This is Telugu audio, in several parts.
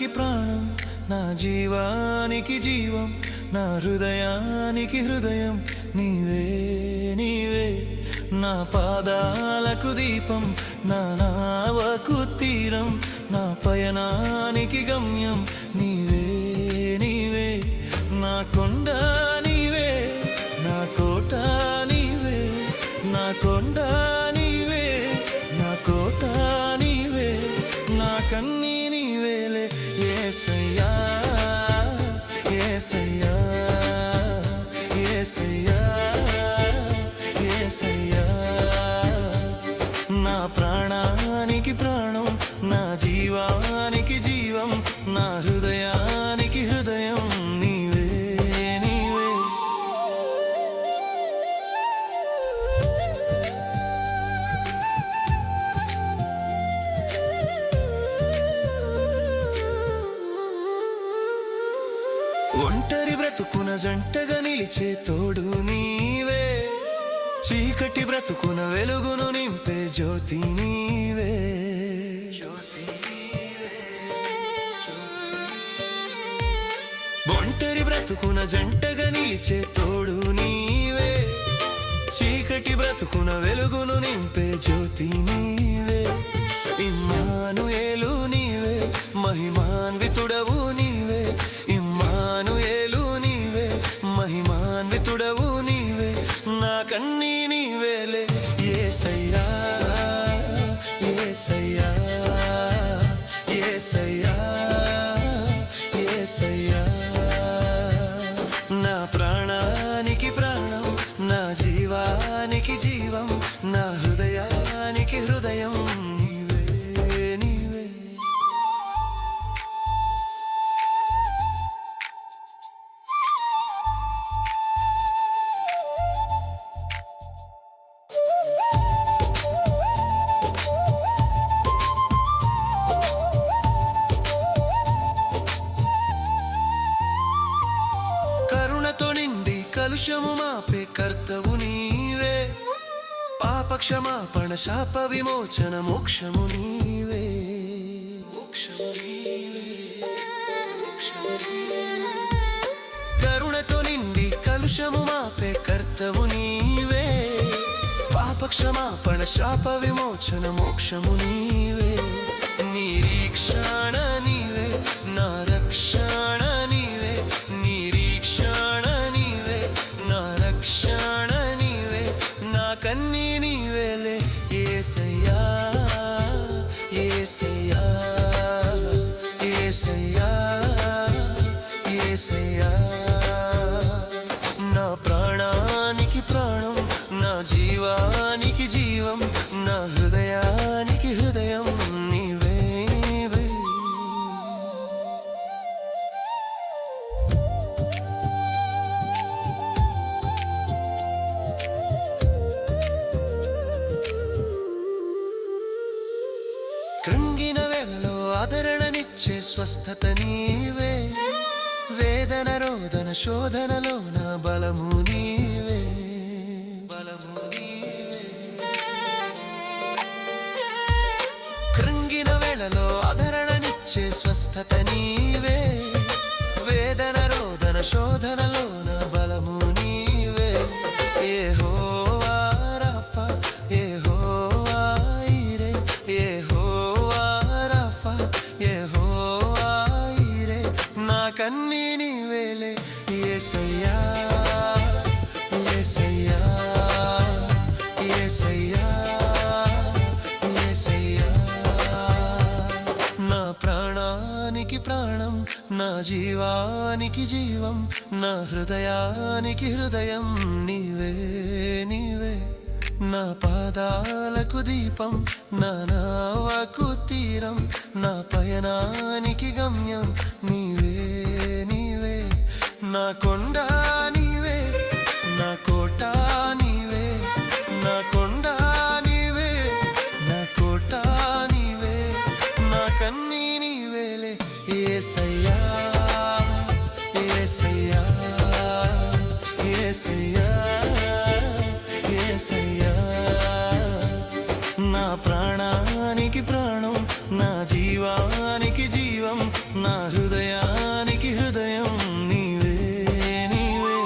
ప్రాణానికి ప్రాణం నా జీవానికి జీవం నా హృదయానికి హృదయం నీవే నీవే నా పాదాలకు దీపం నా నావకు తీరం నా పయనానికి గమ్యం నీవే నీవే నా కొండ నీవే నా కోట నీవే నా కొండ నీవే నా కోట నీవే నా కన్నీ నీవేలే యేసయ్యా యేసయ్యా యేసయ్యా యేసయ్యా నా ప్రాణానికి ప్రాణం నా జీవానికి జీవం నా హృదయానికి హృదయం నీవే నీవే ఒంటరి బ్రతుకున జంటగా నిలిచే తోడు నీవే చీకటి బ్రతుకున వెలుగును నింపే జ్యోతి నీవే ఒంటరి బ్రతుకున జంటగా నిలిచే తోడు నీవే చీకటి బ్రతుకున వెలుగును నింపే జ్యోతి నీవే ఇమ్మానుయేలు నీవే మహిమాన్వితుడవు నీవే ఇమ్మానుయేలు నీవే మహిమాన్వితుడవు నీవే నా కన్నీ నీవేలే యేసయ్యా యేసయ్యా యేసయ్యా యేసయ్యా నా ప్రాణానికి ప్రాణం నా జీవానికి జీవం నా హృదయానికి హృదయం నీవే నీవే కరుణతో నిండి కలుషము మాపే కర్తవు నీవే పాపక్షమాపణ శాప విమోచన మోక్షము నీవే కరుణతో నిండి కలుషము మాపే కర్తవు నీవే పాపక్షమాపణ శాప విమోచన మోక్షము నీవే నిరీక్షణ నీవే నా రక్షణ నీవే నిరీక్షణ నీవే నా రక్షణ నీవే నా కన్నీ నీవేలే యేసయ్యా యేసయ్యా యేసయ్యా యేసయ్యా నా ప్రాణానికి ప్రాణం నా జీవానికి జీవం నా హృదయానికి హృదయం నీవే నీవే కృంగిన వేళలో ఆదరణనిచ్చే స్వస్థత నీవే వేదన రోదన శోధనలో నా బలము నీవే బలము నీవే కృంగిన వేళలో ఆదరణనిచ్చే స్వస్థత నీవే వేదన రోదన శోధనలో నా బలము నీవే యెహోవా రాఫా యెహోవా ఈరే యెహోవా రాఫా యెహోవా ఈరే నా కన్నీ నీవేలే యేసయ్యా యేసయ్యా యేసయ్యా యేసయ్యా నా ప్రాణానికి ప్రాణం నా జీవానికి జీవం నా హృదయానికి హృదయం నీవే నీవే నా పాదాలకు దీపం నా నావకు తీరం నా పయనానికి గమ్యం నీవే నీవే నా కొండ నీవే నా కోట నీవే నా కొండ నీవే నా కోట నీవే నా కన్నీ నీవేలే యేసయ్యా యేసయ్యా యేసయ్యా యేసయ్యా నా ప్రాణానికి ప్రాణం నా జీవానికి జీవం నా హృదయానికి హృదయం నీవే నీవే.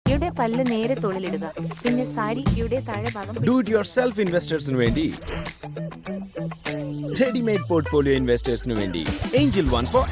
യുടെ പല്ല് നേരെ തോളിലിടുക. പിന്നെ സാരിയുടെ താഴെ ഭാഗം ഡു ഇറ്റ് യുവർ സെൽഫ് ഇൻവെസ്റ്റേഴ്സിന് വേണ്ടി, റെഡിമെയ്ഡ് പോർട്ട്ഫോളിയോ ഇൻവെസ്റ്റേഴ്സിന് വേണ്ടി, ഏഞ്ചൽ വൺ ഫോർ